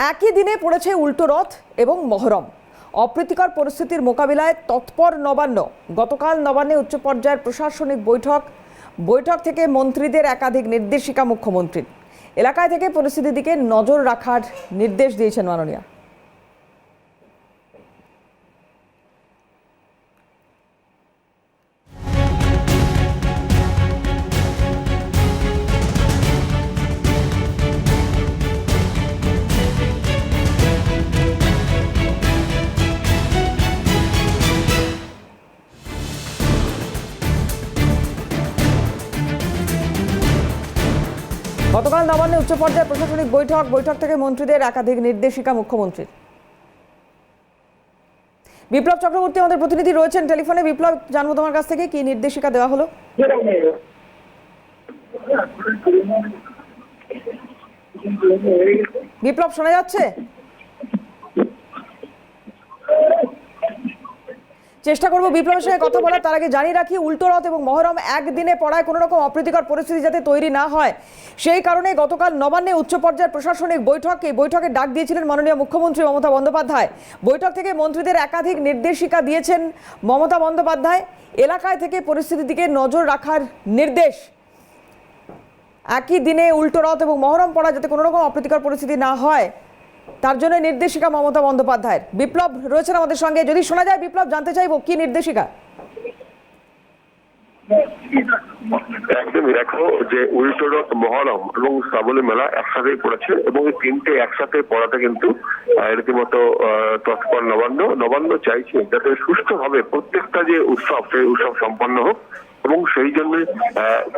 একই দিনে পড়েছে উল্টো রথ এবং মহরম। অপ্রীতিকর পরিস্থিতির মোকাবিলায় তৎপর নবান্ন। গতকাল নবান্নে উচ্চ পর্যায়ের প্রশাসনিক বৈঠক থেকে মন্ত্রীদের একাধিক নির্দেশিকা মুখ্যমন্ত্রীর। এলাকায় থেকে পরিস্থিতির দিকে নজর রাখার নির্দেশ দিয়েছেন মাননীয়া। গতকাল নবান্নে উচ্চ পর্যায়ের প্রশাসনিক বৈঠক থেকে মন্ত্রীদের একাধিক নির্দেশিকা মুখ্যমন্ত্রীর। বিপ্লব চক্রবর্তী আমাদের প্রতিনিধি রয়েছেন টেলিফোনে। বিপ্লব, জানবো তোমার কাছ থেকে কি নির্দেশিকা দেওয়া হলো। বিপ্লব, শোনা যাচ্ছে? চেষ্টা করবো বিপ্লবের সঙ্গে কথা বলার। তার আগে জানিয়ে রাখি, উল্টো রথ এবং মহরম একদিনে পড়ায় কোনো রকম অপ্রীতিকর পরিস্থিতি যাতে তৈরি না হয়, সেই কারণে গতকাল নবান্নে উচ্চ পর্যায়ের প্রশাসনিক বৈঠকে ডাক দিয়েছিলেন মাননীয় মুখ্যমন্ত্রী মমতা বন্দ্যোপাধ্যায়। বৈঠক থেকে মন্ত্রীদের একাধিক নির্দেশিকা দিয়েছেন মমতা বন্দ্যোপাধ্যায়। এলাকায় থেকে পরিস্থিতির দিকে নজর রাখার নির্দেশ। একই দিনে উল্টো রথ এবং মহরম পড়া যাতে কোনো রকম অপ্রীতিকর পরিস্থিতি না হয়, তার জন্য নির্দেশিকা মমতা বন্দ্যোপাধ্যায়ের। বিপ্লব রয়েছেন আমাদের সঙ্গে, যদি শোনা যায় বিপ্লব, জানতে চাইবো কি নির্দেশিকা। একদমই, দেখো যে উল্টো রথ, মহরম এবং শ্রাবণী মেলা একসাথেই পড়েছে এবং এই তিনটে একসাথে পড়াতে কিন্তু রীতিমতো তৎপর নবান্ন চাইছে যাতে সুষ্ঠুভাবে প্রত্যেকটা যে উৎসব, সেই উৎসব সম্পন্ন হোক। এবং সেই জন্য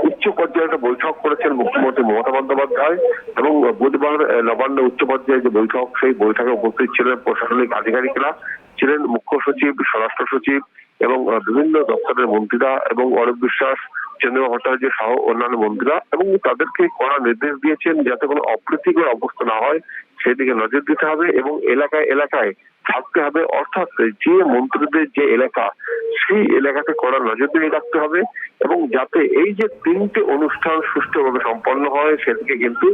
উচ্চ পর্যায়ে একটা বৈঠক করেছেন মুখ্যমন্ত্রী মমতা বন্দ্যোপাধ্যায়। এবং বুধবার নবান্ন উচ্চ পর্যায়ে যে বৈঠক, সেই বৈঠকে উপস্থিত ছিলেন প্রশাসনিক আধিকারিকরা, ছিলেন মুখ্য সচিব, স্বরাষ্ট্র সচিব এবং বিভিন্ন দপ্তরের মন্ত্রীরা এবং অরূপ বিশ্বাস, চন্দ্রিমা ভট্টাচার্য সহ অন্যান্য মন্ত্রীরা। এবং তাদেরকে কড়া নির্দেশ দিয়েছেন যাতে কোনো অপ্রীতিকর অবস্থা না হয় সেদিকে নজর দিতে হবে এবং এলাকায় থাকতে হবে। অর্থাৎ যে মন্ত্রীদের যে এলাকা, সেই এলাকাতে কড়া নজর দিয়ে রাখতে হবে এবং যাতে এই যে তিনটে অনুষ্ঠান সুষ্ঠুভাবে সম্পন্ন হয় সেদিকে কিন্তু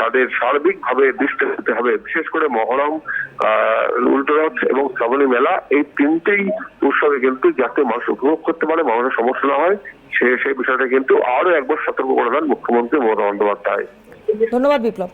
তাদের সার্বিকভাবে দৃষ্টি দিতে হবে। বিশেষ করে মহরম, উল্টো রথ এবং শ্রাবণী মেলা, এই তিনটেই উৎসবে কিন্তু যাতে মানুষ উপভোগ করতে পারে, মানুষের সমস্যা না হয়, সেই বিষয়টা কিন্তু আরো একবার সতর্ক করে দেন মুখ্যমন্ত্রী মমতা বন্দ্যোপাধ্যায়। ধন্যবাদ বিপ্লব।